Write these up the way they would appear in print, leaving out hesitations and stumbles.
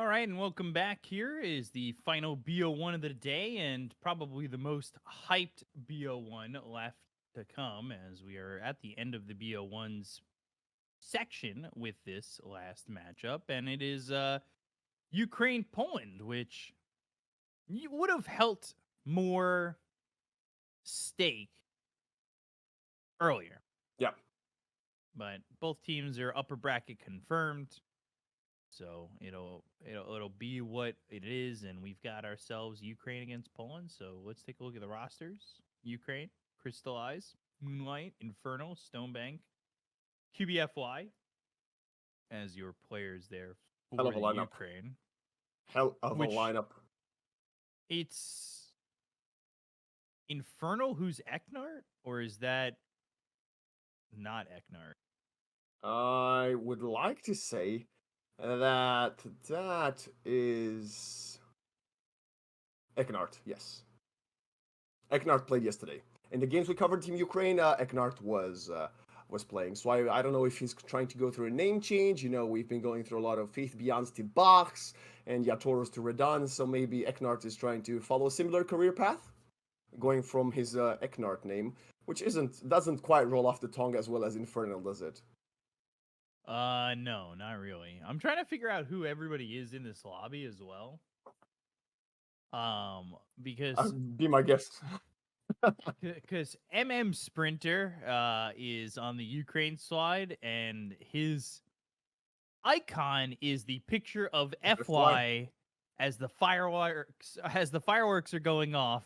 All right, and welcome back. Here is the final BO1 of the day, and probably the most hyped BO1 left to come, as we are at the end of the BO1's section with this last matchup, and it is Ukraine Poland, which you would have felt more stake earlier, Yeah. but both teams are upper bracket confirmed. So it'll be what it is, and we've got ourselves Ukraine against Poland. So let's take a look at the rosters. Ukraine, Crystallize, Moonlight, Infernal, Stonebank, QBFY as your players there Hell for of a the lineup. Ukraine. Hell of a Which lineup. it's Infernal who's Eknart, or is that not Eknart? I would like to say that is Ecknart, yes. Ecknart played yesterday. In the games we covered Team Ukraine, Ecknart was playing. So I don't know if he's trying to go through a name change. You know, we've been going through a lot of Faith Beyonds to Bachs and Yatoros to Redan, so maybe Ecknart is trying to follow a similar career path, going from his Ecknart name, which doesn't quite roll off the tongue as well as Infernal does it. No, not really. I'm trying to figure out who everybody is in this lobby as well. Because Be my guest. Because Sprinter is on the Ukraine slide, and his icon is the picture of Fly. FY as the fireworks are going off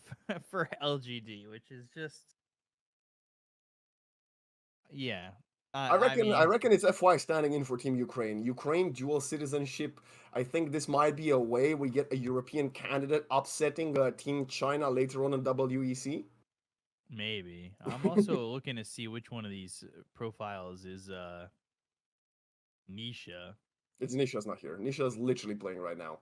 for LGD, which is just yeah. I I mean, reckon it's FY standing in for Team Ukraine. Ukraine dual citizenship. I think this might be a way we get a European candidate upsetting Team China later on in WEC. maybe. I'm also looking to see which one of these profiles is Nisha. It's Nisha's not here. Nisha's literally playing right now.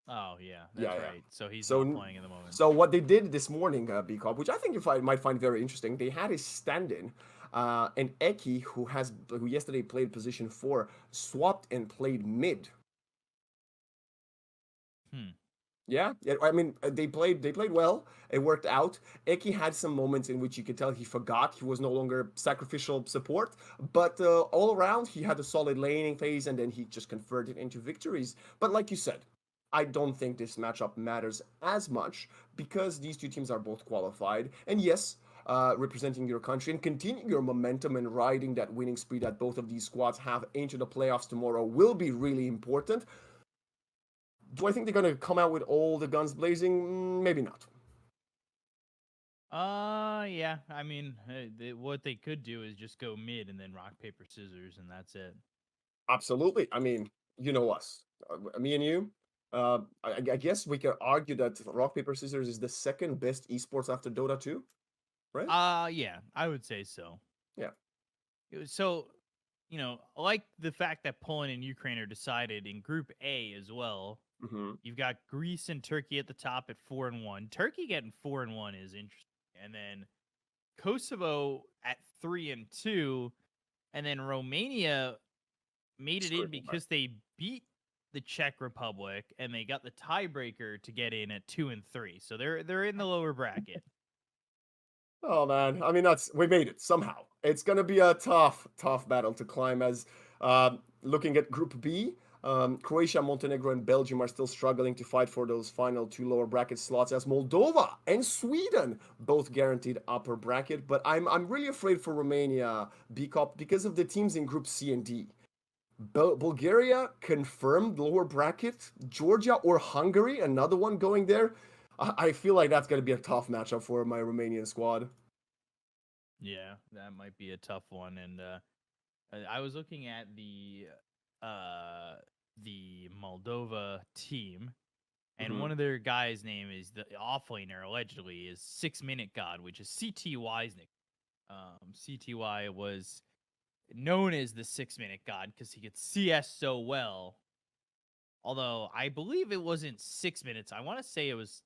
Oh yeah, Yeah, that's yeah. right. So he's not So, playing at the moment. so what they did this morning, Bcop, which I think might find very interesting, they had a stand-in, and Eki, who yesterday played position 4, swapped and played mid. Hmm. Yeah, yeah. I mean, they played well. It worked out. Eki had some moments in which you could tell he forgot he was no longer sacrificial support, but all around he had a solid laning phase, and then he just converted into victories. But like you said, I don't think this matchup matters as much because these two teams are both qualified, and yes. Representing your country and continuing your momentum and riding that winning spree that both of these squads have into the playoffs tomorrow will be really important. Do I think they're going to come out with all the guns blazing? Maybe not. Yeah. I mean, what they could do is just go mid and then rock paper scissors, and that's it. Absolutely. I mean, you know us, me and you. I guess we could argue that rock paper scissors is the second best esports after Dota 2, right? Yeah, I would say so. Yeah. So, like the fact that Poland and Ukraine are decided in Group A as well. Hmm. You've got Greece and Turkey at the top at 4-1. Turkey getting 4-1 is interesting, and then Kosovo at 3-2, and then Romania made it in Screwed. because they beat the Czech Republic and they got the tiebreaker to get in at 2-3. So they're in the lower bracket. Oh man, I mean we made it somehow. It's gonna be a tough battle to climb. As looking at Group B, Croatia, Montenegro, and Belgium are still struggling to fight for those final two lower bracket slots. As Moldova and Sweden both guaranteed upper bracket, but I'm really afraid for Romania, BCOP, because of the teams in Group C and D. Bulgaria confirmed lower bracket. Georgia or Hungary, another one going there. I feel like that's going to be a tough matchup for my Romanian squad. Yeah, that might be a tough one. And I was looking at the Moldova team, and Mm-hmm. one of their guys' name is the offlaner allegedly is 6 Minute God, which is CTY's nickname. CTY was known as the 6 Minute God because he could CS so well. Although I believe it wasn't 6 minutes. I want to say it was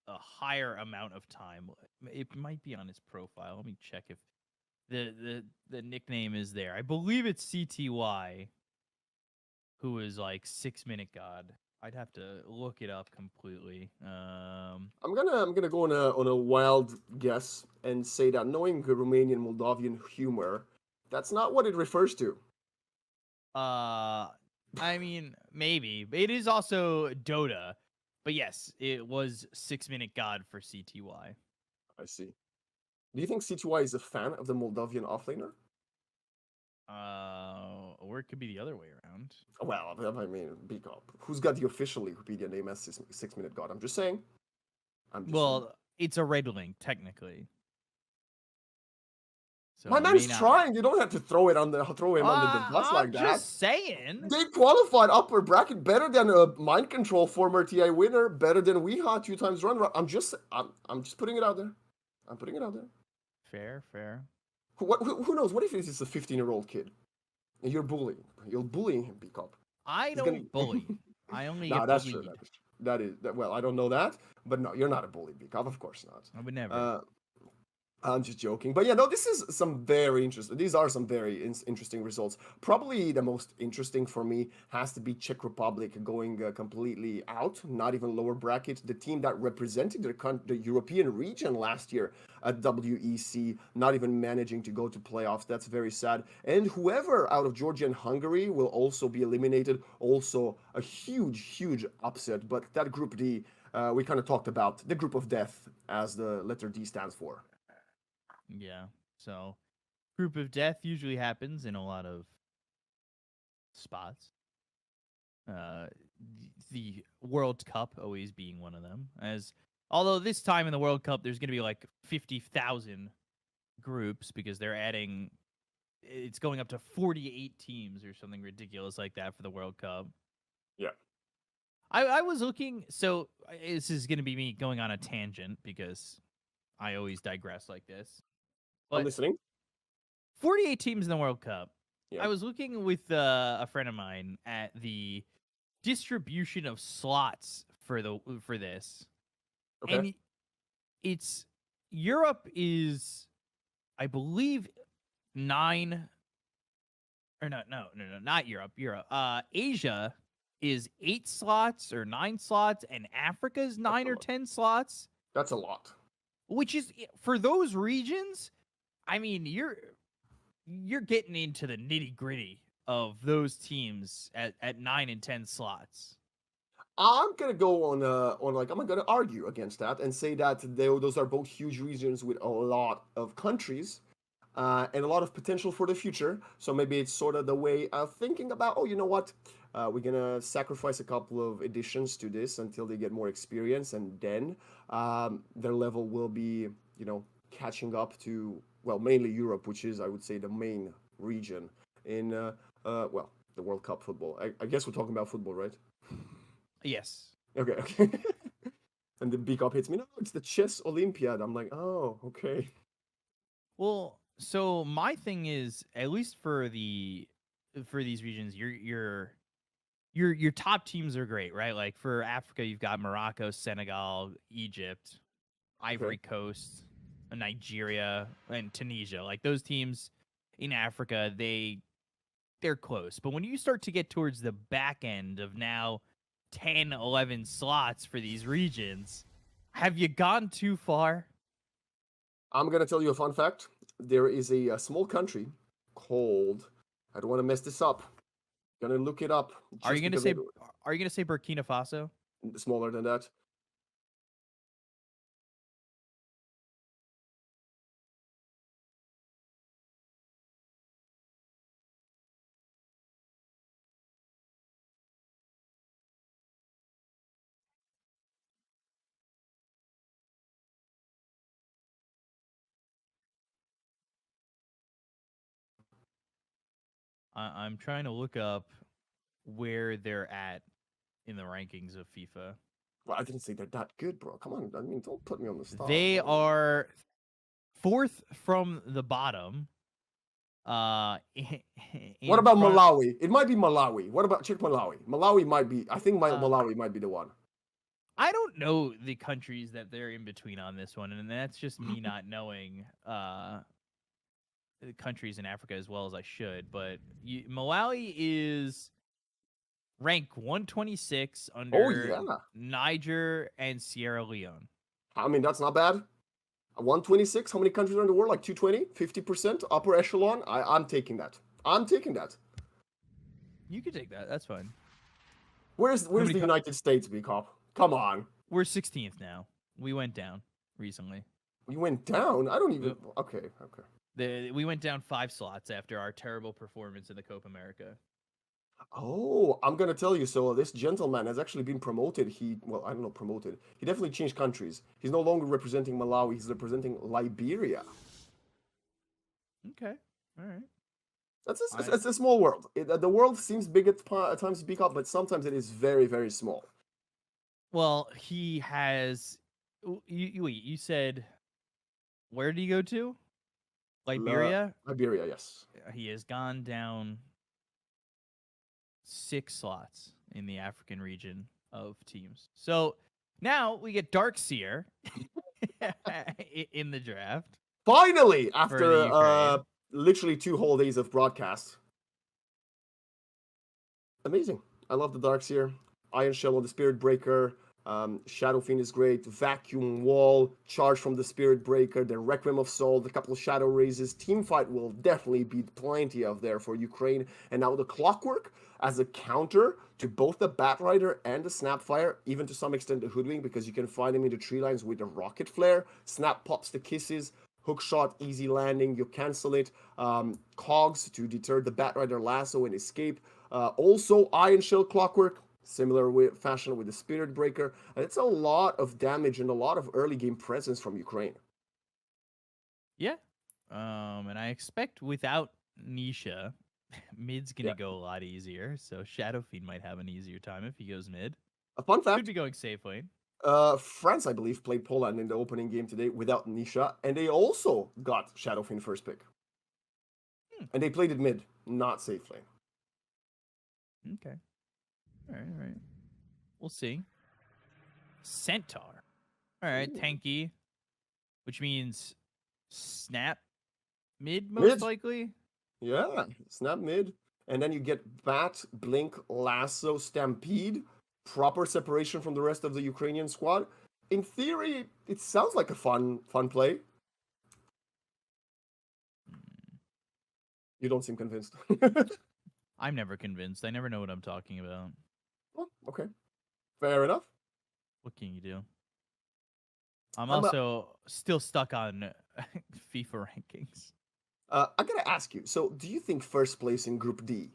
a higher amount of time. It might be on his profile. Let me check if the nickname is there. I believe it's CTY, who is like 6 Minute God. I'd have to look it up completely. I'm gonna go on a wild guess and say that knowing Romanian Moldavian humor, that's not what it refers to. I mean, maybe. It is also Dota. But yes, it was 6 Minute God for CTY. I see. Do you think CTY is a fan of the Moldavian offlaner? Or it could be the other way around. Well, I mean, be up. Who's got the official Wikipedia name as 6 Minute God? I'm just saying. Well, it's a red link, technically. So My it may man's not. trying. You don't have to throw him under the bus like I'm that. just saying. They qualified upper bracket better than a Mind Control former TI winner, better than Weha 2 times run. I'm just putting it out there. I'm putting it out there. Fair. Who knows? What if this is a 15-year-old kid and you're bullying? You're bullying him, B-Cup. I don't bully. I only get that's bullied. true. Well, I don't know that, but no, you're not a bully, B-Cup. Of course not. I would never. I'm just joking, but yeah, no, this is some very interesting. These are some very interesting results. Probably the most interesting for me has to be Czech Republic going completely out, not even lower bracket. The team that represented the European region last year at WEC, not even managing to go to playoffs. That's very sad. And whoever out of Georgia and Hungary will also be eliminated. Also a huge upset. But that group D, we kind of talked about the group of death, as the letter D stands for. Yeah. So, group of death usually happens in a lot of spots. The World Cup always being one of them. Although this time in the World Cup, there's going to be like 50,000 groups because they're adding. It's going up to 48 teams or something ridiculous like that for the World Cup. Yeah. I was looking. So this is going to be me going on a tangent because I always digress like this. But I'm listening. 48 teams in the World Cup. Yeah. I was looking with a friend of mine at the distribution of slots for this. Okay. And it's Europe is, I believe, 9 or no, not Europe. Asia is 8 slots or 9 slots, and Africa is 9 or 10 slots. That's a lot. Which is, for those regions, I mean, you're getting into the nitty gritty of those teams at 9 and 10 slots. I'm gonna go on I'm gonna argue against that and say that those are both huge regions with a lot of countries and a lot of potential for the future. So maybe it's sort of the way of thinking about, oh, you know what? We're gonna sacrifice a couple of editions to this until they get more experience, and then their level will be, catching up to, well, mainly Europe, which is, I would say, the main region in the World Cup football. I guess we're talking about football, right? Yes. Okay. And the big up hits me. No, it's the chess Olympiad. I'm like, oh, okay. Well, so my thing is, at least for these regions, your top teams are great, right? Like for Africa, you've got Morocco, Senegal, Egypt, Ivory Coast, Nigeria, and Tunisia. Like those teams in Africa, they're close. But when you start to get towards the back end of now 10, 11 slots for these regions, have you gone too far? I'm going to tell you a fun fact. There is a small country called, I don't want to mess this up. Gonna look it up. Are you gonna say Burkina Faso? Smaller than that. I'm trying to look up where they're at in the rankings of FIFA. Well, I didn't say they're that good, bro. Come on. I mean, don't put me on the spot. They are 4th from the bottom. What about Malawi? It might be Malawi. What about Czech Malawi? Malawi might be. I think Malawi might be the one. I don't know the countries that they're in between on this one, and that's just me not knowing countries in Africa as well as I should. But Malawi is rank 126 Oh under yeah. Niger and Sierra Leone. I mean, that's not bad. 126. How many countries are in the world? Like 220, 50% upper echelon. I'm taking that. I'm taking that. You could take that. That's fine. Where's How the many? United States, B Cop? Come on. We're 16th now. We went down recently. You went down. I don't We, even. Okay, okay. we went down 5 slots after our terrible performance in the Copa America. Oh, I'm gonna tell you. So this gentleman has actually been promoted. Well, I don't know, promoted. He definitely changed countries. He's no longer representing Malawi. He's representing Liberia. Okay. All right. It's a small world. The world seems big at times to speak up, but sometimes it is very, very small. Well, he has. You said where did he go to? Liberia. Liberia, yes. He has gone down 6 slots in the African region of teams. So now we get Darkseer in the draft. Finally, For the after Ukraine. literally 2 whole days of broadcast. Amazing. I love the Darkseer. Iron Shell on the Spirit Breaker. Shadow Fiend is great. Vacuum Wall, Charge from the Spirit Breaker, the Requiem of Soul, a couple of Shadow Raises. Teamfight will definitely be plenty of there for Ukraine. And now the Clockwork as a counter to both the Batrider and the Snapfire, even to some extent the Hoodwing, because you can find him in the tree lines with the Rocket Flare. Snap pops the kisses. Hook shot, easy landing, you cancel it. Cogs to deter the Batrider lasso and escape. Also, Iron Shell Clockwork, similar fashion with the Spirit Breaker. And it's a lot of damage and a lot of early game presence from Ukraine. Yeah. And I expect without Nisha, mid's gonna Yeah. go a lot easier. So Shadow Fiend might have an easier time if he goes mid. A fun Could fact, be going safe lane. France, I believe, played Poland in the opening game today without Nisha, and they also got Shadowfiend first pick. And they played it mid, not safe lane. Okay. All right. We'll see. Centaur. All right, Ooh. tanky, which means snap mid most Mid. likely. Yeah, snap mid. And then you get Bat, Blink, Lasso, Stampede, proper separation from the rest of the Ukrainian squad. In theory, it sounds like a fun play. You don't seem convinced. I'm never convinced. I never know what I'm talking about. Well, okay. Fair enough. What can you do? I'm I'm, also still stuck on FIFA rankings. I gotta ask you. So, do you think first place in Group D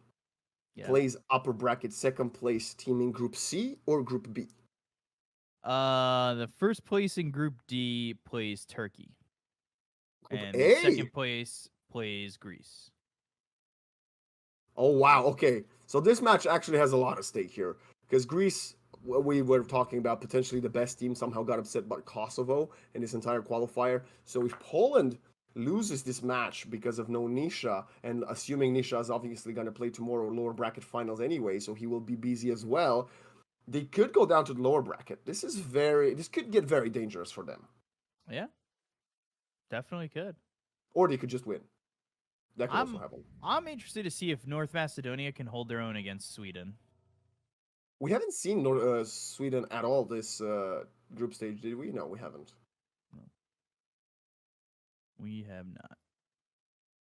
Yeah. plays upper bracket second place team in Group C or Group B? The first place in Group D plays Turkey, Group and the A. second place plays Greece. Oh wow. Okay. So this match actually has a lot of stake here because Greece, we were talking about potentially the best team, somehow got upset by Kosovo in this entire qualifier. So if Poland loses this match because of no Nisha, and assuming Nisha is obviously going to play tomorrow lower bracket finals anyway, so he will be busy as well. They could go down to the lower bracket. This could get very dangerous for them. Yeah, definitely could. Or they could just win. That could also I'm happen. I'm interested to see if North Macedonia can hold their own against Sweden. We haven't seen Sweden at all this group stage, did we? No, we haven't. No. We have not.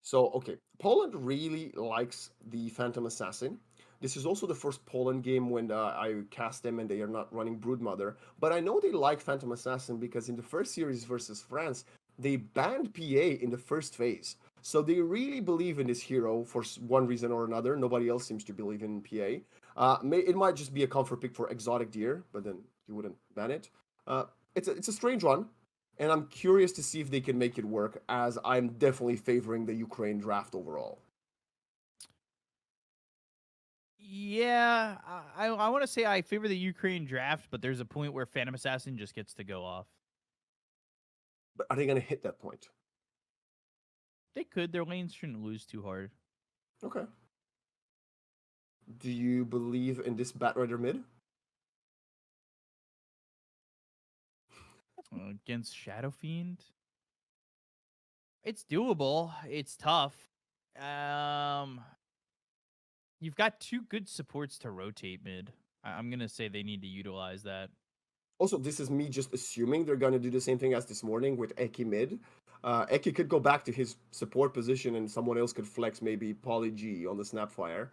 So, okay, Poland really likes the Phantom Assassin. This is also the first Poland game when I cast them and they are not running Broodmother. But I know they like Phantom Assassin because in the first series versus France, they banned PA in the first phase. So they really believe in this hero for one reason or another. Nobody else seems to believe in PA. It might just be a comfort pick for Exotic Deer, but then you wouldn't ban it. It's a strange one, and I'm curious to see if they can make it work, as I'm definitely favoring the Ukraine draft overall. Yeah, I want to say I favor the Ukraine draft, but there's a point where Phantom Assassin just gets to go off. But are they going to hit that point? They could. Their lanes shouldn't lose too hard. Okay. Do you believe in this Batrider mid? Against Shadow Fiend? It's doable. It's tough. You've got two good supports to rotate mid. I'm gonna say they need to utilize that. Also, this is me just assuming they're going to do the same thing as this morning with Eki mid. Eki could go back to his support position and someone else could flex maybe Poly G on the Snapfire.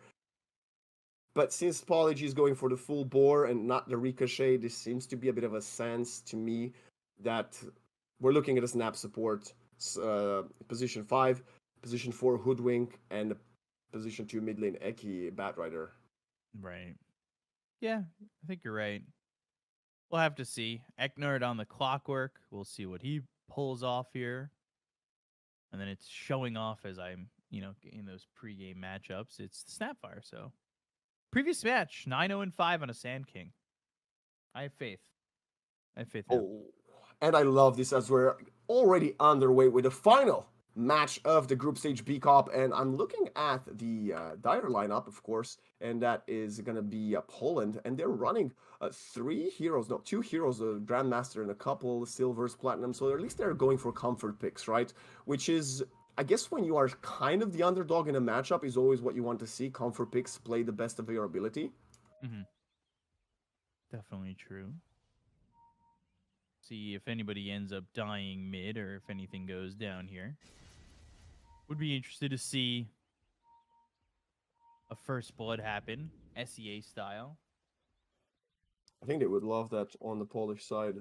But since Poly G is going for the full bore and not the ricochet, this seems to be a bit of a sense to me that we're looking at a snap support, position 5, position 4 Hoodwink, and position 2 mid lane Eki Batrider. Right. Yeah, I think you're right. We'll have to see. Eknard on the clockwork. We'll see what he pulls off here. And then it's showing off as I'm, in those pregame matchups. It's the Snapfire, so. Previous match, 9-0-5 on a Sand King. I have faith. I have faith now. Oh, and I love this as we're already underway with the final match of the group stage B Cup, and I'm looking at the dire lineup, of course, and that is going to be Poland, and they're running two heroes, a Grandmaster and a couple Silvers, Platinum, so at least they're going for comfort picks, right? Which is, I guess when you are kind of the underdog in a matchup is always what you want to see. Comfort picks play the best of your ability. Mm-hmm. Definitely true. See if anybody ends up dying mid or if anything goes down here. Would be interested to see a first blood happen, SEA style. I think they would love that on the Polish side.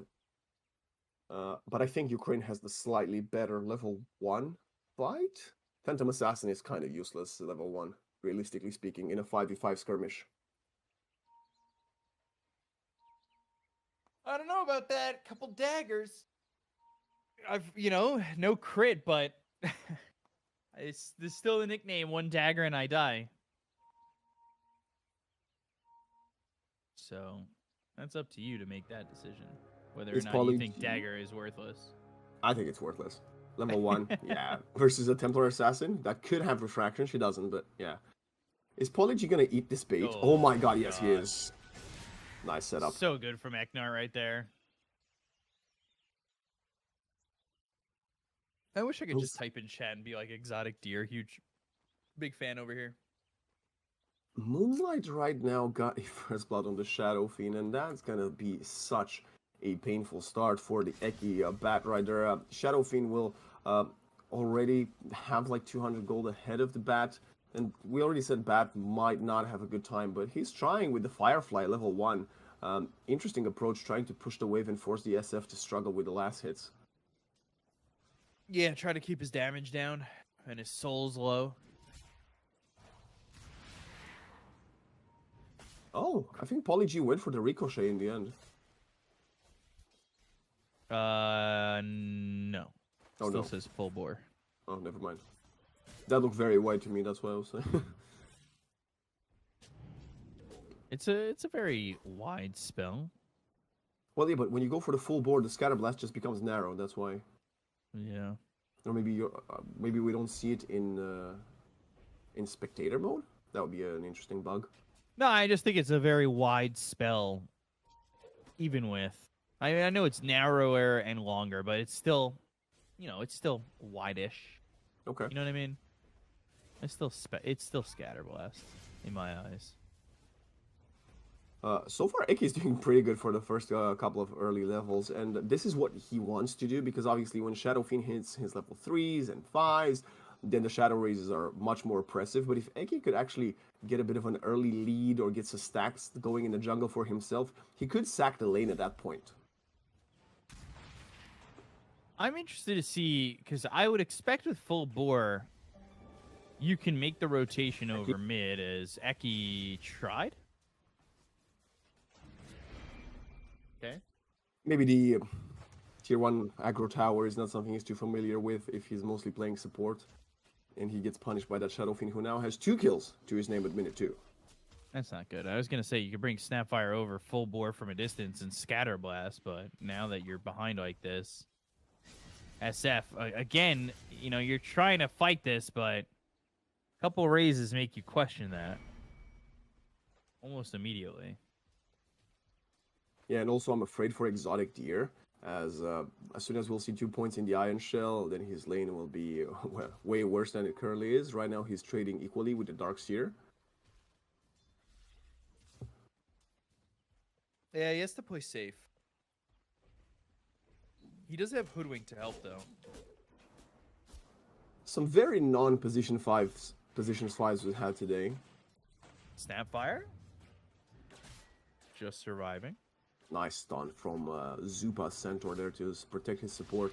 But I think Ukraine has the slightly better level 1 fight. Phantom Assassin is kind of useless level 1, realistically speaking, in a 5v5 skirmish. I don't know about that. Couple daggers. No crit, but it's still the nickname, one dagger and I die. So that's up to you to make that decision. Whether or not you think dagger is worthless. I think it's worthless. Level 1, yeah. Versus a Templar Assassin that could have refraction. She doesn't, but yeah. Is Poly G gonna eat this bait? Oh my god, yes, he is. Nice setup. So good from Eknar right there. I wish I could just type in chat and be like exotic deer. Huge, big fan over here. Moonlight right now got a first blood on the Shadow Fiend, and that's gonna be such a painful start for the Eki Batrider. Shadow Fiend will already have like 200 gold ahead of the Bat, and we already said Bat might not have a good time, but he's trying with the Firefly level 1. Interesting approach, trying to push the wave and force the SF to struggle with the last hits. Yeah, try to keep his damage down and his soul's low. Oh, I think Poly G went for the Ricochet in the end. No. Oh, Still no. says full bore. Oh, never mind. That looked very white to me, that's what I was saying. It's a very wide spell. Well, yeah, but when you go for the full board, the scatter blast just becomes narrow. That's why. Yeah. Or maybe maybe we don't see it in spectator mode. That would be an interesting bug. No, I just think it's a very wide spell. Even with, I know it's narrower and longer, but it's still, it's still wide-ish. Okay. You know what I mean? It's still scatter blast in my eyes. So far, Eki is doing pretty good for the first couple of early levels, and this is what he wants to do, because obviously when Shadow Fiend hits his level 3s and 5s, then the Shadow Raises are much more oppressive. But if Eki could actually get a bit of an early lead or get some stacks going in the jungle for himself, he could sack the lane at that point. I'm interested to see, because I would expect with full bore, you can make the rotation over mid as Eki tried. Okay. Maybe the tier 1 aggro tower is not something he's too familiar with if he's mostly playing support. And he gets punished by that Shadow Fiend, who now has 2 kills to his name at minute 2. That's not good. I was going to say you could bring Snapfire over full bore from a distance and scatter blast, but now that you're behind like this, SF, again, you're trying to fight this, but a couple raises make you question that almost immediately. Yeah, and also I'm afraid for Exotic Deer, as soon as we'll see 2 points in the Iron Shell, then his lane will be way worse than it currently is. Right now he's trading equally with the Dark Seer. Yeah, he has to play safe. He does have Hoodwink to help, though. Some very non-position positions fives we had today. Snapfire. Just surviving. Nice stun from Zupa Centaur there to protect his support.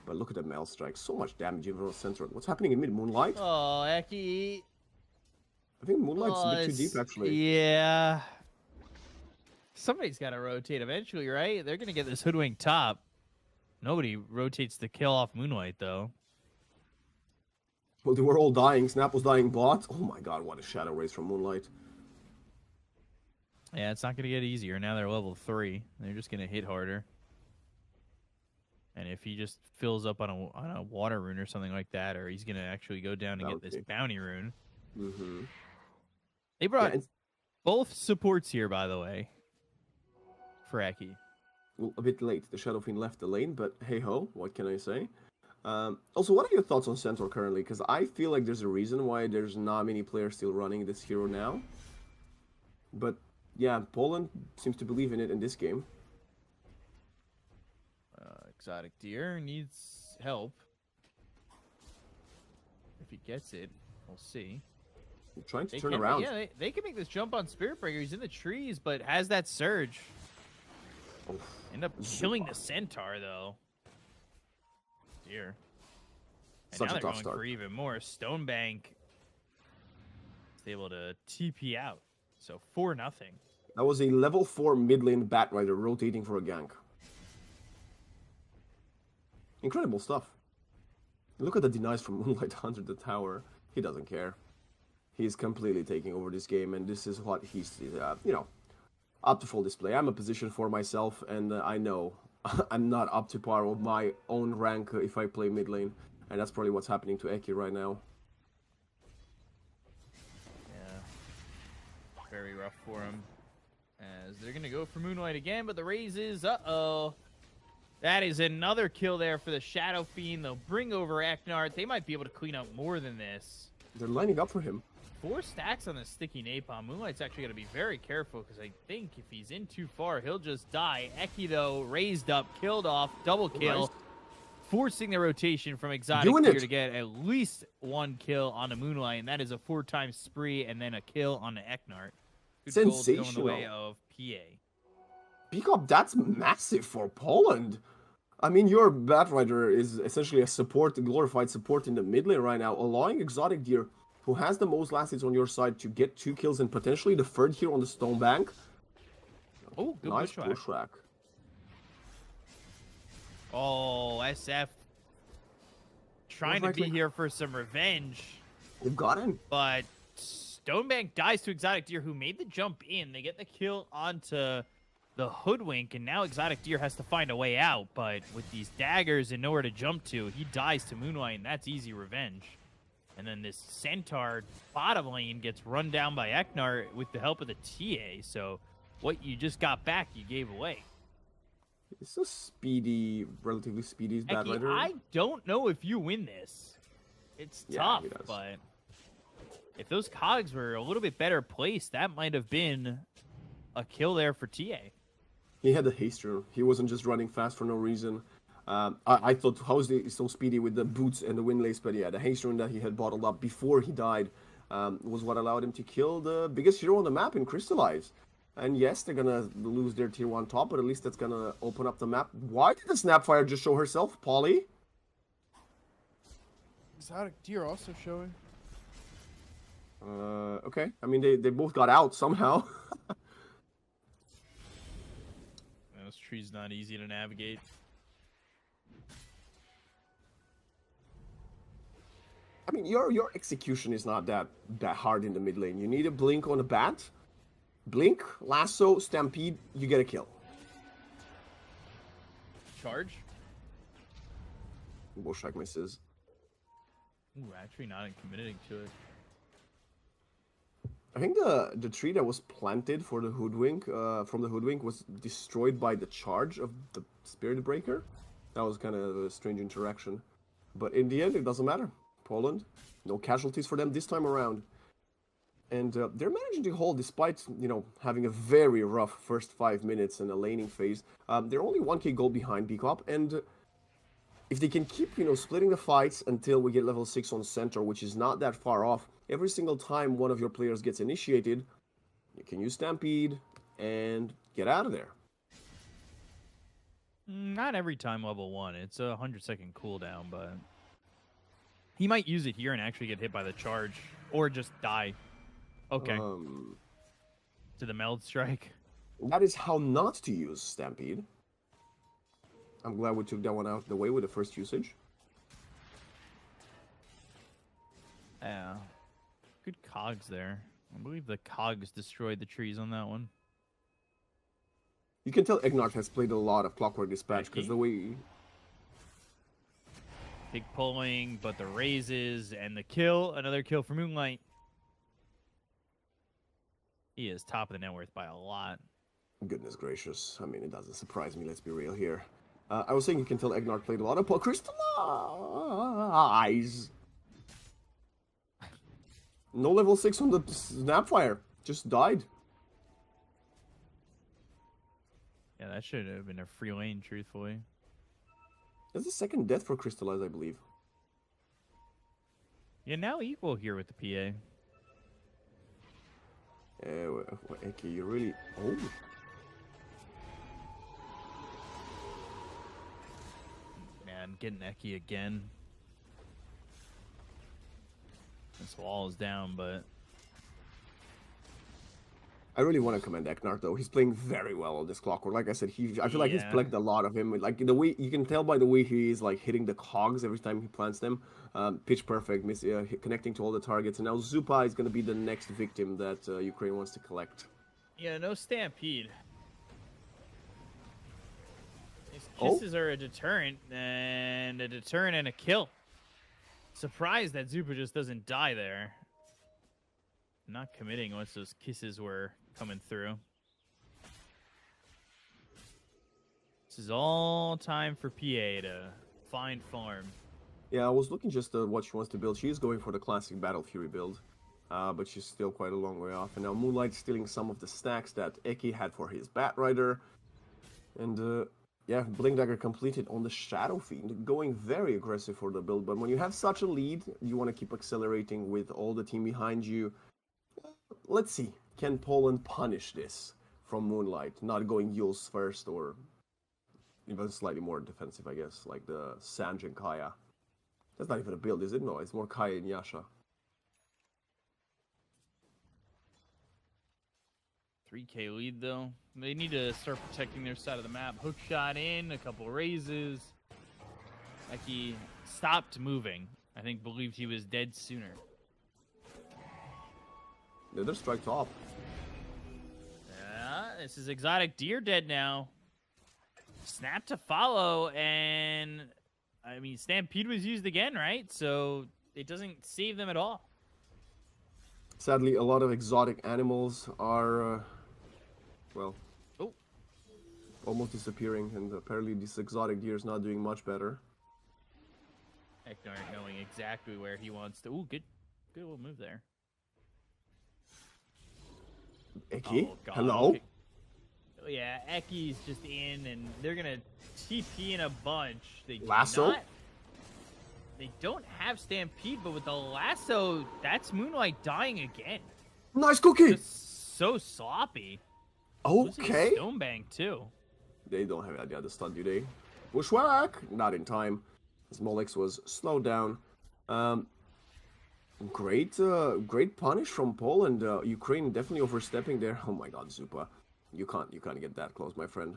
But look at the Mail Strike. So much damage even on Centaur. What's happening in mid? Moonlight? Oh, Eki. I think Moonlight's a bit too deep, actually. Yeah. Somebody's got to rotate eventually, right? They're going to get this Hoodwink top. Nobody rotates the kill off Moonlight, though. Well, they were all dying. Snap was dying bot. Oh my god, what a Shadow Race from Moonlight. Yeah, it's not going to get easier. Now they're level 3. They're just going to hit harder. And if he just fills up on a water rune or something like that, or he's going to actually go down and get this bounty rune. Mm-hmm. They brought both supports here, by the way, for Eki. Well, a bit late. The Shadow Fiend left the lane, but hey-ho, what can I say? Also, what are your thoughts on Centaur currently? Because I feel like there's a reason why there's not many players still running this hero now. But, yeah, Poland seems to believe in it in this game. Exotic Deer needs help. If he gets it, we'll see. I'm trying to turn around. Yeah, they can make this jump on Spirit Breaker. He's in the trees, but has that surge. Oh, End up killing the Centaur, though. Dear. And Such now a they're tough going start. for even more. Stonebank is able to TP out. So 4-0. That was a level 4 mid lane Bat Rider rotating for a gank. Incredible stuff. Look at the denies from Moonlight under the tower. He doesn't care. He's completely taking over this game, and this is what he's, you know, up to full display. I'm a position for myself, and I know I'm not up to par of my own rank if I play mid lane, and that's probably what's happening to Eki right now. Yeah. Very rough for him. As they're going to go for Moonlight again, but the raises, uh-oh. That is another kill there for the Shadow Fiend. They'll bring over Eknart. They might be able to clean up more than this. They're lining up for him. 4 stacks on the sticky napalm. Moonlight's actually going to be very careful because I think if he's in too far, he'll just die. Eki, though, raised up, killed off, double kill, Nice. forcing the rotation from Exotic Doing Deer it. to get at least 1 kill on the Moonlight, and that is a 4-time spree and then a kill on the Eknart. Good gold going the way of PA. Peacock, that's massive for Poland. I mean, your Bat Rider is essentially a support, a glorified support in the mid lane right now, allowing Exotic Deer, who has the most last hits on your side, to get 2 kills and potentially the 3rd here on the Stone Bank. Oh, good nice bushwhack. bushwhack. Oh, SF trying to be here for some revenge, They've got him. but Stonebank dies to Exotic Deer, who made the jump in. They get the kill onto the Hoodwink, and now Exotic Deer has to find a way out, but with these daggers and nowhere to jump to, he dies to Moonlight, and that's easy revenge. And then this Centaur bottom lane gets run down by Eknar with the help of the TA, so what you just got back, you gave away. It's a speedy, relatively speedy Bat Eki, Rider. I don't know if you win this. It's Yeah, tough, he does. but if those cogs were a little bit better placed, that might have been a kill there for TA. He had the haste rune. He wasn't just running fast for no reason. I thought, how is he so speedy with the boots and the windlace? But yeah, the haste rune that he had bottled up before he died was what allowed him to kill the biggest hero on the map in Crystallize. And yes, they're gonna lose their tier 1 top, but at least that's gonna open up the map. Why did the Snapfire just show herself, Polly? Exotic Deer also showing. Okay. I mean, they both got out somehow. This tree's not easy to navigate. I mean, your execution is not that hard in the mid lane. You need a blink on a bat. Blink, lasso, stampede, you get a kill. Charge? Bushwhack misses. Ooh, actually not committing to it. I think the tree that was planted for the Hoodwink, from the Hoodwink, was destroyed by the charge of the Spirit Breaker. That was kind of a strange interaction. But in the end, it doesn't matter. Poland, no casualties for them this time around. And they're managing to hold despite, having a very rough first 5 minutes in the laning phase. They're only 1k gold behind Peacock, and if they can keep, splitting the fights until we get level 6 on center, which is not that far off, every single time one of your players gets initiated, you can use Stampede and get out of there. Not every time level 1. It's a 100-second cooldown, but he might use it here and actually get hit by the charge or just die. Okay. To the meld strike. That is how not to use Stampede. I'm glad we took that one out of the way with the first usage. Yeah. Good cogs there. I believe the cogs destroyed the trees on that one. You can tell Egnart has played a lot of Clockwork Dispatch because the way... Big pulling, but the raises and the kill. Another kill for Moonlight. He is top of the net worth by a lot. Goodness gracious. I mean, it doesn't surprise me, let's be real here. I was saying you can tell Egnart played a lot of Crystallize. No level 6 on the Snapfire. Just died. Yeah, that should have been a free lane, truthfully. That's the second death for Crystallize, I believe. Yeah, now equal here with the PA. Okay, you really... Oh. Man, getting Eki again. This wall is down, but... I really want to commend Egnart, though. He's playing very well on this Clockwork. Like I said, I feel like he's plugged a lot of him. Like, the way you can tell by the way he is, like, hitting the cogs every time he plants them. Pitch perfect, connecting to all the targets. And now Zupa is going to be the next victim that Ukraine wants to collect. Yeah, no Stampede. These kisses are a deterrent, and a kill. Surprised that Zupa just doesn't die there. Not committing once those kisses were coming through. This is all time for PA to find farm. Yeah, I was looking just at what she wants to build. She is going for the classic Battle Fury build, but she's still quite a long way off. And now Moonlight stealing some of the stacks that Eki had for his Bat Rider. And yeah, Blink Dagger completed on the Shadow Fiend, going very aggressive for the build. But when you have such a lead, you want to keep accelerating with all the team behind you. Let's see, can Poland punish this from Moonlight? Not going Yules first, or even slightly more defensive, I guess, like the Sanj and Kaya. That's not even a build, is it? No, it's more Kaya and Yasha. 3k lead, though. They need to start protecting their side of the map. Hook shot in, a couple raises. Eki stopped moving. I think believed he was dead sooner. Nether strike top. Yeah, this is Exotic Deer dead now. Snap to follow, and I mean, Stampede was used again, right? So it doesn't save them at all. Sadly, a lot of exotic animals are, well, almost disappearing, and apparently this exotic deer is not doing much better. Egnart knowing exactly where he wants to. Ooh, good little move there. Eki? Oh, God. Hello? Okay. Yeah, Eki's just in, and they're gonna TP in a bunch. They Lasso? They don't have Stampede, but with the lasso, that's Moonlight dying again. Nice cookie! Just so sloppy. Okay. Stonebank too. They don't have the other stun, do they? Bushwhack! Not in time. Smolix was slowed down. Great punish from Poland. Ukraine definitely overstepping there. Oh my God, Zupa. You can't get that close, my friend.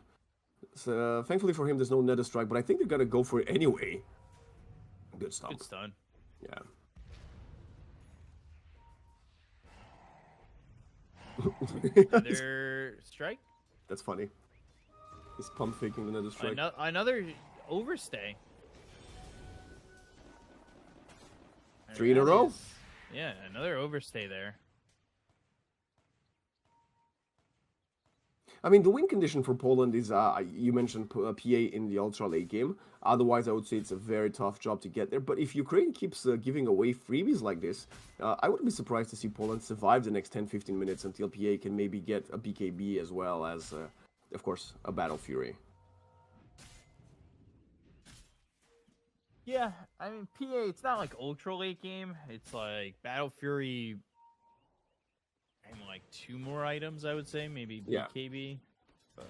So, thankfully for him, there's no Nether Strike, but I think they're gonna go for it anyway. Good stomp. Good stun. Yeah. Another strike. That's funny. He's pump faking the Nether Strike. Another overstay. 3 in a row. Yeah, another overstay there. I mean, the win condition for Poland is, you mentioned PA in the ultra late game. Otherwise, I would say it's a very tough job to get there. But if Ukraine keeps giving away freebies like this, I wouldn't be surprised to see Poland survive the next 10-15 minutes until PA can maybe get a BKB as well as, of course, a Battle Fury. Yeah, I mean, PA, it's not like ultra late game. It's like Battle Fury and like 2 more items, I would say. Maybe Yeah. BKB. But...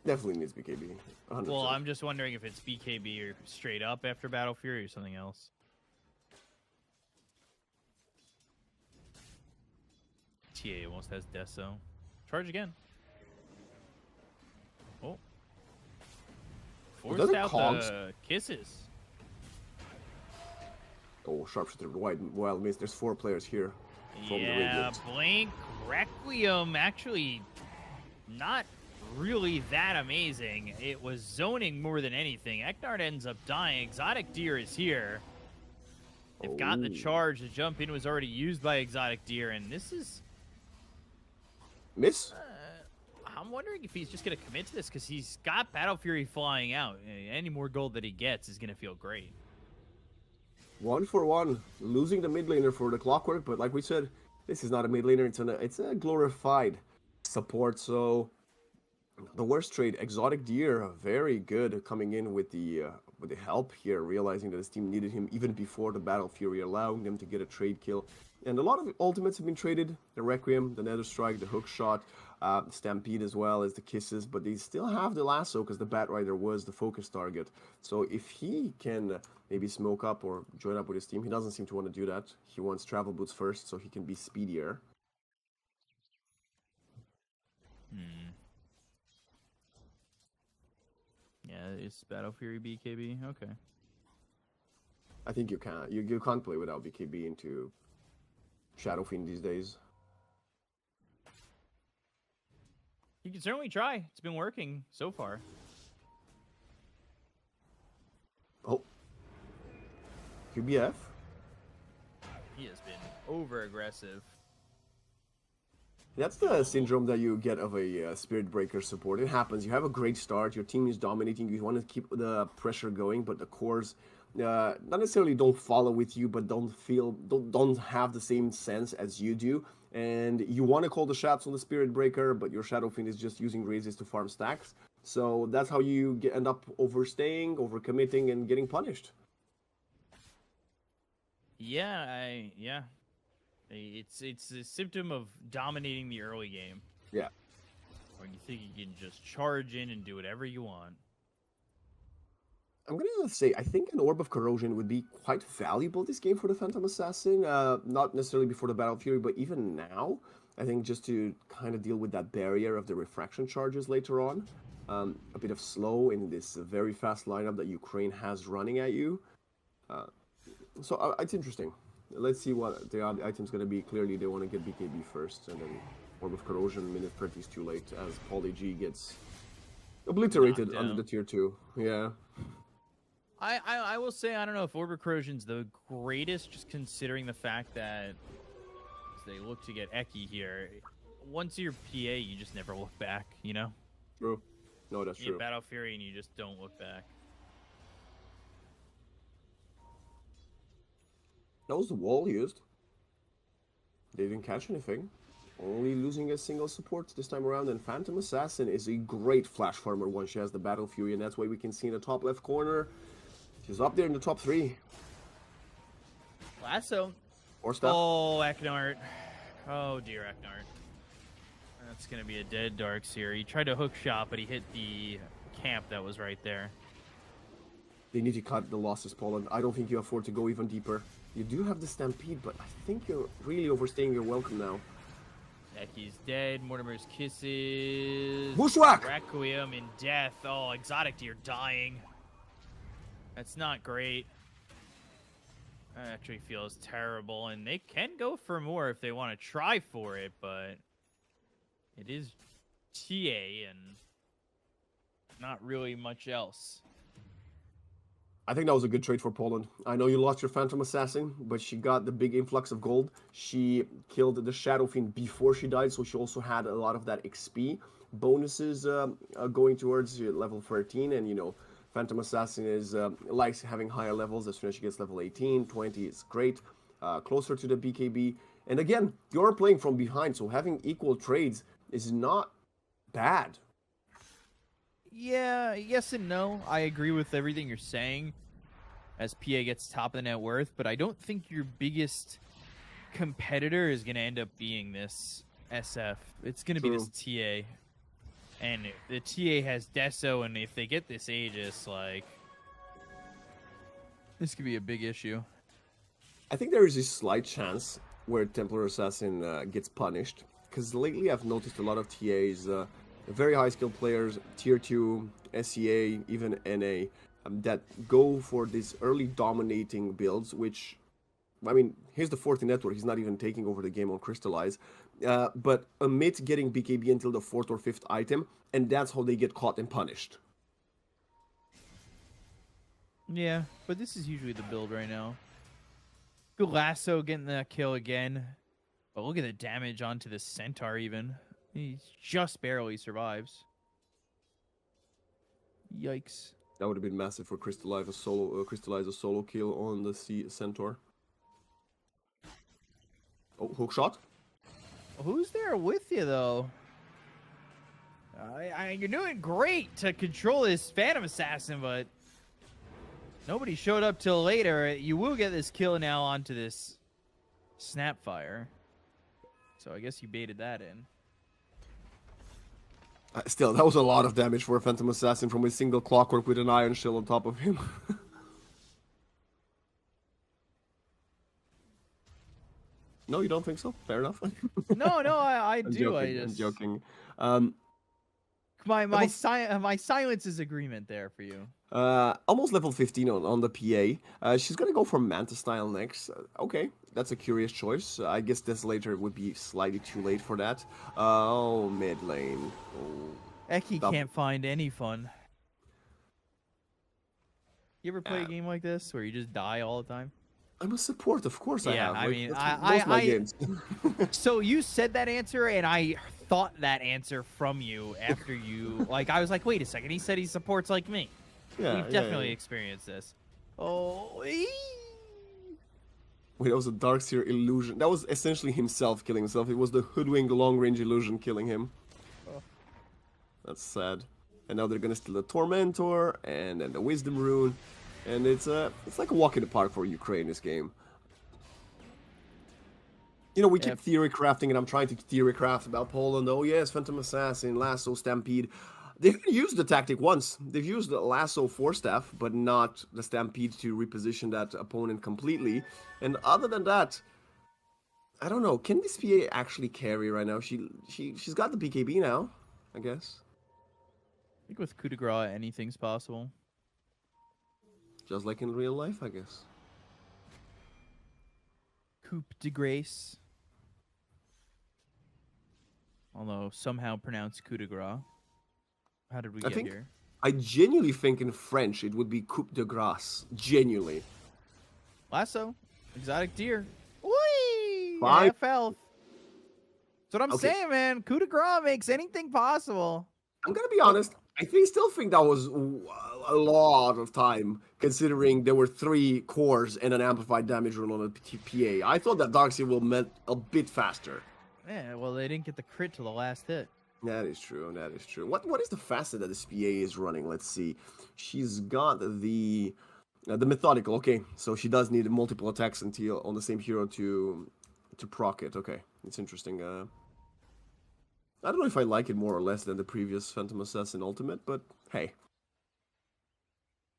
Definitely needs BKB. 100%. Well, I'm just wondering if it's BKB or straight up after Battle Fury or something else. TA almost has Deso. Charge again. Oh. Forced out the kisses. Oh, sharpshooter, wild miss. There's 4 players here. From Yeah, the Radiant. Blink Requiem actually not really that amazing. It was zoning more than anything. Eknard ends up dying. Exotic Deer is here. They've got the charge. The jump in was already used by Exotic Deer, and this is... Miss? I'm wondering if he's just going to commit to this because he's got Battle Fury flying out. Any more gold that he gets is going to feel great. 1 for 1. Losing the mid laner for the Clockwork, but like we said, this is not a mid laner. It's a glorified support, so... The worst trade, Exotic Deer, very good coming in with the help here, realizing that his team needed him even before the Battle Fury, allowing them to get a trade kill. And a lot of ultimates have been traded, the Requiem, the Nether Strike, the Hook Shot, Stampede as well as the Kisses, but they still have the Lasso because the Bat Rider was the focus target. So if he can maybe smoke up or join up with his team, he doesn't seem to want to do that. He wants Travel Boots first so he can be speedier. Yeah, it's Battle Fury BKB. Okay. I think you can't. You can't play without BKB into Shadow Fiend these days. You can certainly try. It's been working so far. Oh. QBF. He has been over aggressive. That's the syndrome that you get of a Spirit Breaker support. It happens. You have a great start. Your team is dominating. You want to keep the pressure going, but the cores not necessarily don't follow with you, but don't have the same sense as you do. And you want to call the shots on the Spirit Breaker, but your Shadow Fiend is just using raises to farm stacks. So that's how you end up overstaying, overcommitting, and getting punished. Yeah, yeah. It's a symptom of dominating the early game. Yeah. When you think you can just charge in and do whatever you want. I'm going to say, I think an Orb of Corrosion would be quite valuable this game for the Phantom Assassin. Not necessarily before the Battle Fury, but even now. I think just to kind of deal with that barrier of the refraction charges later on. A bit of slow in this very fast lineup that Ukraine has running at you. So it's interesting. Let's see what the item's going to be. Clearly, they want to get BKB first, and then Orb of Corrosion, minute 30 is too late, as Poly G gets obliterated under the tier 2. Yeah. I will say, I don't know if Orb of Corrosion's the greatest, just considering the fact that they look to get Eki here. Once you're PA, you just never look back, you know? True. No, that's true. You Battle Fury, and you just don't look back. That was the wall used. They didn't catch anything. Only losing a single support this time around, and Phantom Assassin is a great flash farmer once she has the Battle Fury, and that's why we can see in the top left corner. She's up there in the top 3. Lasso. Or stuff. Oh, Eknart. Oh, dear Eknart. That's going to be a dead Darks here. He tried to hook shot, but he hit the camp that was right there. They need to cut the losses, Poland. I don't think you afford to go even deeper. You do have the Stampede, but I think you're really overstaying your welcome now. Eki's dead. Mortimer's kisses. Bushwhack! Requiem in death. Oh, Exotic Deer dying. That's not great. That actually feels terrible, and they can go for more if they want to try for it, but it is TA and not really much else. I think that was a good trade for Poland. I know you lost your Phantom Assassin, but she got the big influx of gold. She killed the Shadow Fiend before she died, so she also had a lot of that XP. bonuses going towards level 13, and Phantom Assassin is likes having higher levels. As soon as she gets level 18, 20 is great, closer to the BKB. And again, you're playing from behind, so having equal trades is not bad. Yeah, yes and no. I agree with everything you're saying as PA gets top of the net worth, but I don't think your biggest competitor is going to end up being this SF. It's going to be this TA. And if the TA has Deso, and if they get this Aegis, like, this could be a big issue. I think there is a slight chance where Templar Assassin gets punished, because lately I've noticed a lot of TAs, very high skilled players, tier 2, SEA, even NA, that go for these early dominating builds, which, I mean, here's the 4th network, he's not even taking over the game on Crystallize, but omit getting BKB until the 4th or 5th item, and that's how they get caught and punished. Yeah, but this is usually the build right now. Good lasso getting that kill again. But look at the damage onto the Centaur even. He just barely survives. Yikes. That would have been massive for Crystallize a solo kill on the Centaur. Oh, hook shot. Who's there with you, though? You're doing great to control this Phantom Assassin, but nobody showed up till later. You will get this kill now onto this Snapfire. So I guess you baited that in. Still, that was a lot of damage for a Phantom Assassin from a single Clockwork with an Iron Shell on top of him. No, you don't think so? Fair enough. No, I do. Joking, I'm joking. My silence is agreement there for you. Almost level 15 on the PA. She's gonna go for Manta style next. Okay, that's a curious choice. I guess Desolator would be slightly too late for that. Oh, mid lane. Oh. Eki can't find any fun. You ever play a game like this where you just die all the time? I'm a support, of course I have. I mean, most my games. So you said that answer, and I thought that answer from you after you, like, I was like, wait a second, he said he supports like me. Yeah, We've definitely experienced this. Oh, wait, that was a Darkseer illusion. That was essentially himself killing himself. It was the hoodwink long-range illusion killing him. Oh. That's sad. And now they're gonna steal the Tormentor and then the Wisdom Rune. And it's like a walk in the park for Ukraine, this game. You know, we keep theory crafting, and I'm trying to theory craft about Poland. Oh yes, Phantom Assassin, Lasso, Stampede. They've used the tactic once. They've used the Lasso 4-staff, but not the Stampede to reposition that opponent completely. And other than that, I don't know. Can this PA actually carry right now? She's got the BKB now, I guess. I think with coup de grace, anything's possible. Just like in real life, I guess. Coup de grace. Although somehow pronounced coup de grace. How did we get here? I genuinely think in French it would be coup de grace. Genuinely. Lasso. Exotic deer. Whee! Five. Half health. That's what I'm saying, man. Coup de grace makes anything possible. I'm gonna be honest. I still think that was a lot of time, considering there were 3 cores and an amplified damage rune on the PA. I thought that Darkseer will melt a bit faster. Yeah, well, they didn't get the crit till the last hit. That is true. That is true. What is the fastest that this PA is running? Let's see. She's got the methodical. Okay, so she does need multiple attacks until on the same hero to proc it. Okay, it's interesting. I don't know if I like it more or less than the previous Phantom Assassin Ultimate, but hey.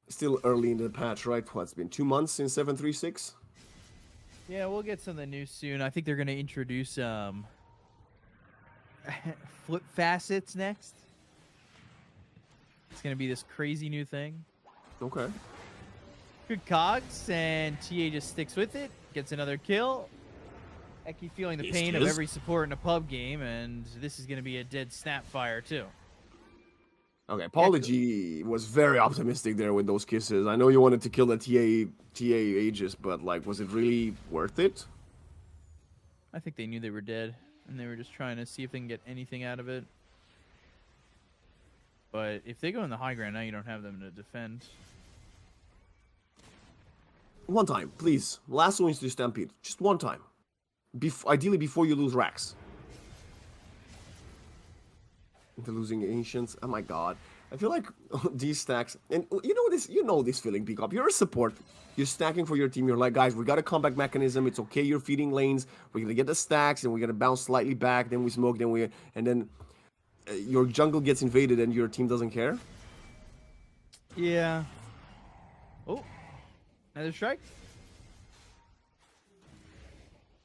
Still early in the patch, right? It's been 2 months since 7.36? Yeah, we'll get something new soon. I think they're going to introduce flip facets next. It's going to be this crazy new thing. Okay. Good cogs, and TA just sticks with it, gets another kill. Eki feeling the pain of every support in a pub game, and this is going to be a dead Snapfire too. Okay, Apology was very optimistic there with those kisses. I know you wanted to kill the TA Aegis, but like, was it really worth it? I think they knew they were dead, and they were just trying to see if they can get anything out of it. But if they go in the high ground, now you don't have them to defend. One time, please. Last one is to Stampede. Just one time. Ideally before you lose Rax. Into losing Ancients. Oh my god. I feel like these stacks, and you know this feeling, Peacock. You're a support. You're stacking for your team. You're like, guys, we got a comeback mechanism. It's okay. You're feeding lanes. We're gonna get the stacks, and we're gonna bounce slightly back. Then we smoke. Then your jungle gets invaded, and your team doesn't care. Yeah. Oh, another strike.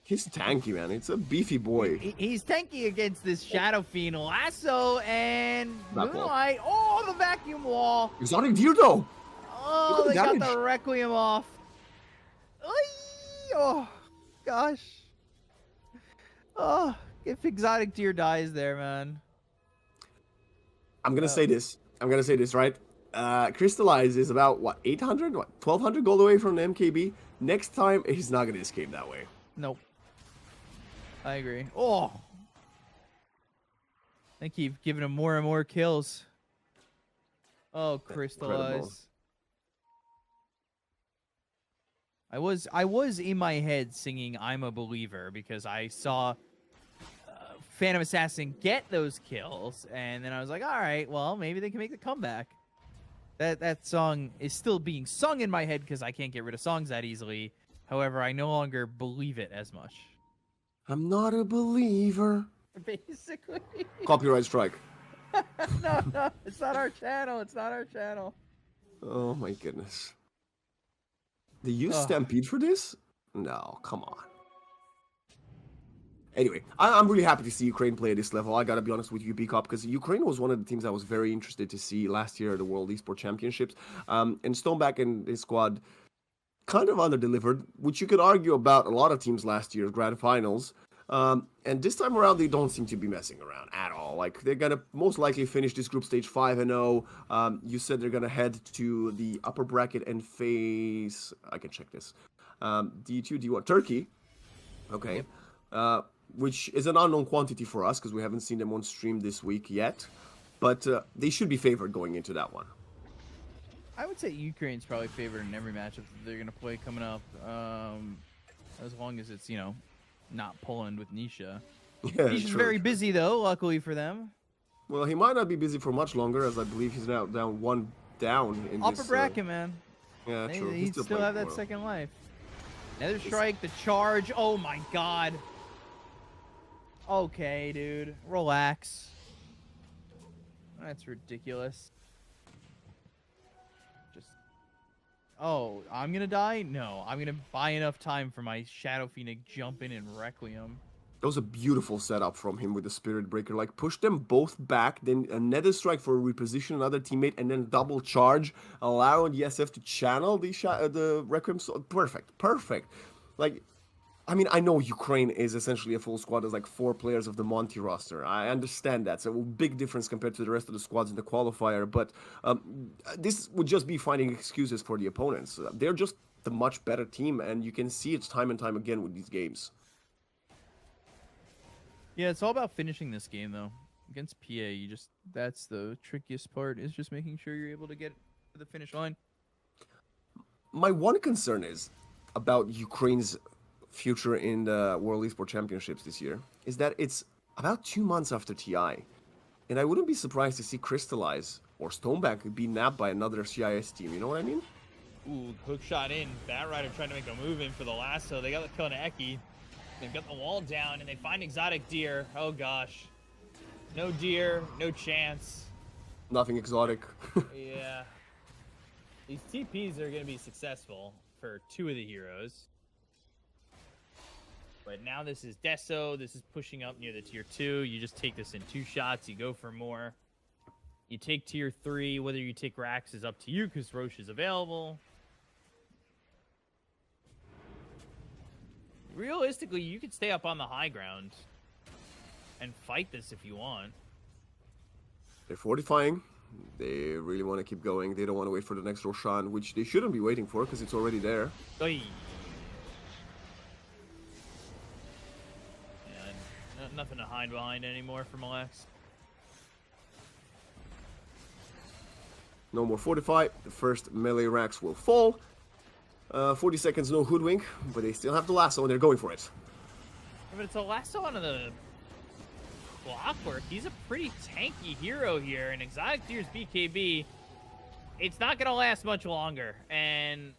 He's tanky, man. It's a beefy boy. He's tanky against this Shadow Fiend lasso and Back wall. Moonlight. Oh, the vacuum wall. Exotic Deer, though. Oh, Look they at the got damage. the Requiem off. Oy! Oh, gosh. Oh, if Exotic Deer dies there, man. I'm gonna say this. Right? Crystallize is about what 800, 1200 gold away from the MKB. Next time, he's not gonna escape that way. Nope. I agree. Oh. They keep giving him more and more kills. Oh, Crystallize. I was in my head singing "I'm a Believer" because I saw Phantom Assassin get those kills, and then I was like, all right, well, maybe they can make the comeback. That song is still being sung in my head because I can't get rid of songs that easily. However, I no longer believe it as much. I'm not a believer. Basically. Copyright strike. No, it's not our channel. It's not our channel. Oh my goodness. They use Ugh. Stampede for this? No, come on. Anyway, I'm really happy to see Ukraine play at this level. I gotta be honest with you, Peacock, because Ukraine was one of the teams I was very interested to see last year at the World Esports Championships. And Stoneback and his squad kind of underdelivered, which you could argue about a lot of teams last year's grand finals. And this time around, they don't seem to be messing around at all. Like, they're gonna most likely finish this group stage 5-0. You said they're gonna head to the upper bracket and face. I can check this. D2, D1, Turkey. Okay. Yep. Which is an unknown quantity for us because we haven't seen them on stream this week yet. But they should be favored going into that one. I would say Ukraine's probably favored in every matchup that they're going to play coming up. As long as it's, not Poland with Nisha. Yeah, Nisha's true. very busy, though, luckily for them. Well, he might not be busy for much longer, as I believe he's now down one down in Upper this. bracket, man. Yeah, true. He'd He's still playing have that well. second life. Another strike, the charge. Oh, my God. Okay, dude. Relax. That's ridiculous. Oh, I'm gonna die? No, I'm gonna buy enough time for my Shadow Phoenix jump in and Requiem. That was a beautiful setup from him with the Spirit Breaker. Like, push them both back, then another strike for a reposition another teammate, and then double charge, allowing IESF to channel the Requiem. So, perfect. Like, I mean, I know Ukraine is essentially a full squad. There's like 4 players of the Monty roster. I understand that. So a big difference compared to the rest of the squads in the qualifier. But this would just be finding excuses for the opponents. They're just the much better team, and you can see it time and time again with these games. Yeah, it's all about finishing this game, though. Against PA, that's the trickiest part, is just making sure you're able to get to the finish line. My one concern is about Ukraine's future in the World Esports Championships this year is that it's about 2 months after TI, and I wouldn't be surprised to see Crystallize or Stoneback be nabbed by another CIS team. You know what I mean? Ooh, hook shot in. Batrider trying to make a move in for the lasso. They got the kill on Eki. They've got the wall down, and they find Exotic Deer. Oh, gosh. No deer, no chance. Nothing exotic. Yeah. These TPs are going to be successful for 2 of the heroes. But now this is Deso. This is pushing up near the tier 2. You just take this in 2 shots. You go for more. You take tier 3. Whether you take Rax is up to you because Roche is available. Realistically, you could stay up on the high ground and fight this if you want. They're fortifying. They really want to keep going. They don't want to wait for the next Roshan, which they shouldn't be waiting for because it's already there. Oy. Nothing to hide behind anymore from Alex. No more Fortify. The first melee racks will fall. 40 seconds, no Hoodwink, but they still have the lasso and they're going for it. But it's a lasso on the Clockwork. He's a pretty tanky hero here, and Exotic Deer's BKB, it's not going to last much longer, and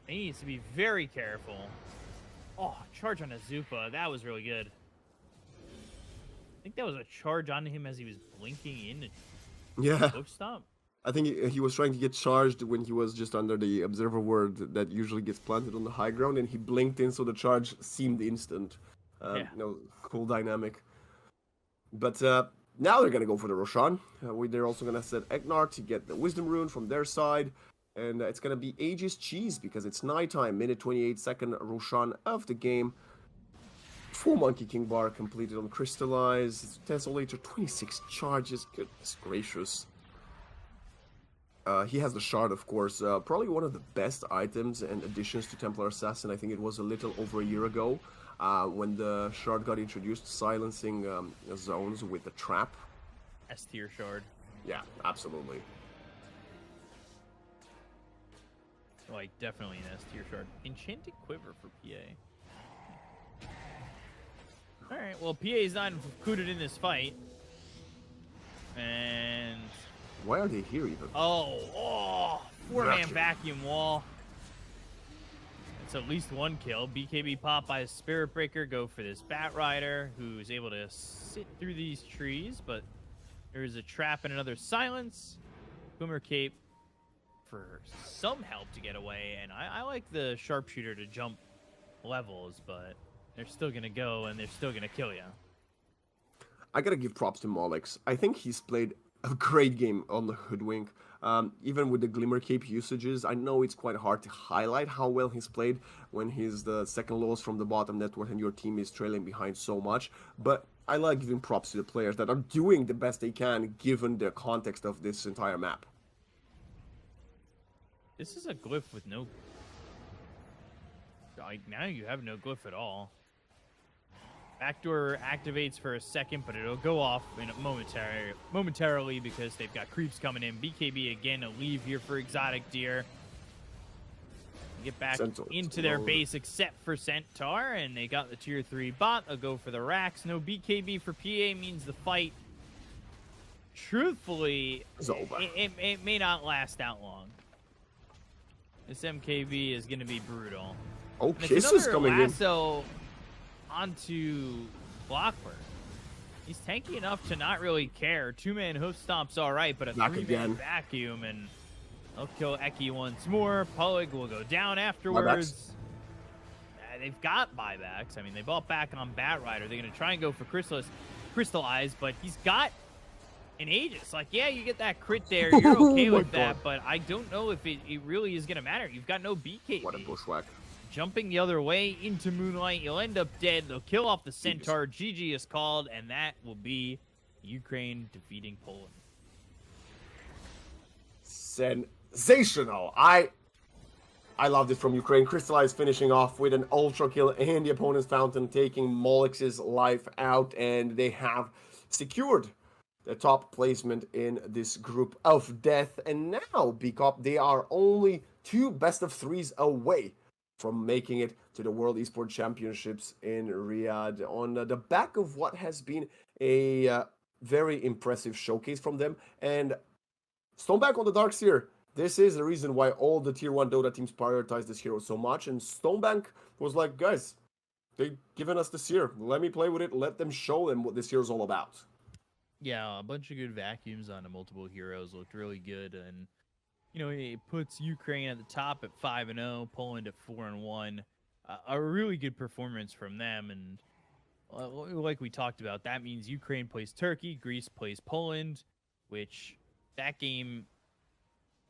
he needs to be very careful. Oh, charge on Azupa. That was really good. I think that was a charge on him as he was blinking in. Yeah. Hoof stomp. I think he was trying to get charged when he was just under the observer ward that usually gets planted on the high ground, and he blinked in, so the charge seemed instant. Yeah. Cool dynamic. But now they're going to go for the Roshan. They're also going to set Egnar to get the Wisdom Rune from their side. And it's going to be Aegis Cheese because it's nighttime. Minute 28, second Roshan of the game. Full Monkey King bar completed on Crystallize. Tessolator, 26 charges. Goodness gracious. He has the Shard, of course. Probably one of the best items and additions to Templar Assassin. I think it was a little over a year ago when the Shard got introduced, silencing zones with the trap. S tier Shard. Yeah, absolutely. Like, definitely an S tier Shard. Enchanted Quiver for PA. Alright, well, PA is not included in this fight. And... Why are they here even? Four-man vacuum wall. It's at least one kill. BKB pop by a Spirit Breaker. Go for this Bat Rider, who's able to sit through these trees, but there is a trap and another silence. Boomer Cape for some help to get away, and I like the Sharpshooter to jump levels, but they're still going to go, and they're still going to kill you. I gotta give props to Molex. I think he's played a great game on the Hoodwink. Even with the Glimmer Cape usages, I know it's quite hard to highlight how well he's played when he's the second lowest from the bottom net worth and your team is trailing behind so much. But I like giving props to the players that are doing the best they can given the context of this entire map. This is a glyph with no... Like, now you have no glyph at all. Backdoor activates for a second, but it'll go off in a momentarily because they've got creeps coming in. BKB again, a leave here for Exotic Deer. Get back into their base except for Centaur, and they got the tier 3 bot. They'll go for the racks. No BKB for PA means the fight, truthfully, it may not last that long. This MKB is going to be brutal. Oh, Kiss is coming lasso onto Clockwork. He's tanky enough to not really care. Two-man hoof stomp's all right, but a three-man vacuum, and they'll kill Eki once more. Pullig will go down afterwards. They've got buybacks. I mean, they bought back on Bat Rider. They're going to try and go for Crystallize, but he's got an Aegis. Like, yeah, you get that crit there. You're okay with that, but I don't know if it really is going to matter. You've got no BKB. What a bushwhack. Jumping the other way into Moonlight, you'll end up dead. They'll kill off the Centaur. GG is called, and that will be Ukraine defeating Poland. Sensational. I loved it from Ukraine. Crystallize finishing off with an ultra kill in the opponent's fountain, taking Molex's life out, and they have secured the top placement in this group of death. And now, Bcop, they are only 2 best-of-3s away from making it to the World Esports Championships in Riyadh on the back of what has been a very impressive showcase from them. And Stonebank on the Dark Seer, this is the reason why all the Tier 1 Dota teams prioritize this hero so much. And Stonebank was like, guys, they've given us the Seer. Let me play with it. Let them show them what this hero is all about. Yeah, a bunch of good vacuums on the multiple heroes. Looked really good. And you know, it puts Ukraine at the top at 5-0, Poland at 4-1. A really good performance from them, and like we talked about, that means Ukraine plays Turkey, Greece plays Poland, which that game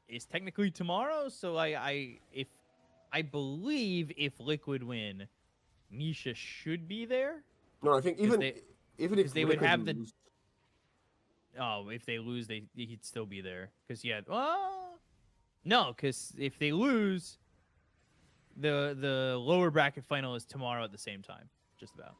is technically tomorrow. So I believe if Liquid win, Nisha should be there. No, I think even if they would have the. Oh, if they lose, he'd still be there because no, because if they lose, the lower bracket final is tomorrow at the same time, just about.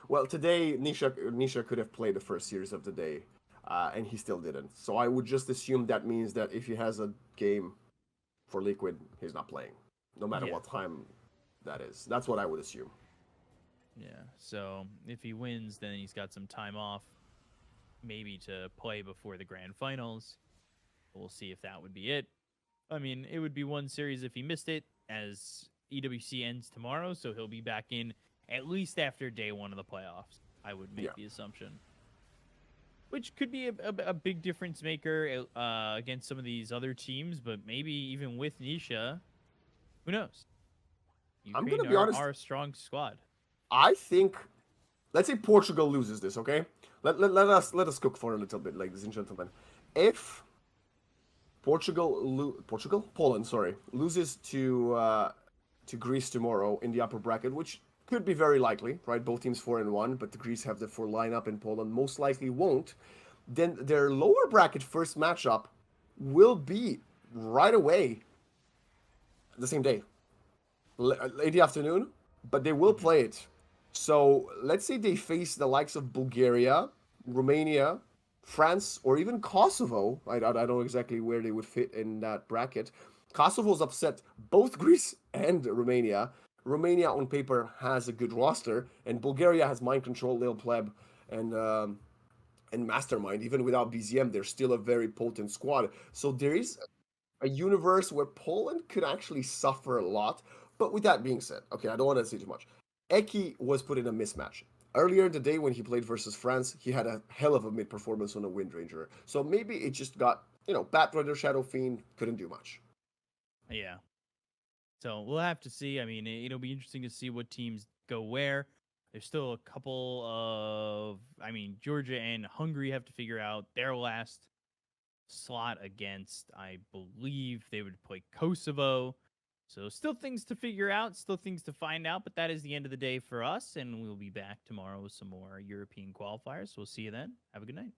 Well, today Nisha could have played the first series of the day. and he still didn't. So I would just assume that means that if he has a game for Liquid, he's not playing, no matter Yeah. what time that is. That's what I would assume. Yeah. So if he wins, then he's got some time off, maybe to play before the grand finals. We'll see if that would be it. I mean, it would be one series if he missed it, as EWC ends tomorrow, so he'll be back in at least after day one of the playoffs. I would make the assumption, which could be a big difference maker against some of these other teams, but maybe even with Nisha, who knows? I'm Ukraine gonna be honest. are a strong squad. I think, let's say Portugal loses this, okay? Let us cook for a little bit, ladies and gentlemen. If Poland, sorry, loses to Greece tomorrow in the upper bracket, which could be very likely, right? Both teams 4-1, but the Greece have the full lineup and Poland most likely won't. Then their lower bracket first matchup will be right away the same day, late afternoon, but they will play it. So let's say they face the likes of Bulgaria, Romania, France, or even Kosovo. I don't know exactly where they would fit in that bracket. Kosovo's upset both Greece and Romania. Romania on paper has a good roster, and Bulgaria has Mind Control, Lil Pleb, and Mastermind. Even without BZM, they're still a very potent squad. So there is a universe where Poland could actually suffer a lot. But with that being said, okay, I don't want to say too much. Eki was put in a mismatch. Earlier in the day when he played versus France, he had a hell of a mid performance on a Wind Ranger. So maybe it just got, Batrider, Shadow Fiend, couldn't do much. Yeah. So we'll have to see. I mean, it'll be interesting to see what teams go where. There's still a couple of, Georgia and Hungary have to figure out their last slot against, I believe they would play Kosovo. So still things to figure out, still things to find out, but that is the end of the day for us, and we'll be back tomorrow with some more European qualifiers. So we'll see you then. Have a good night.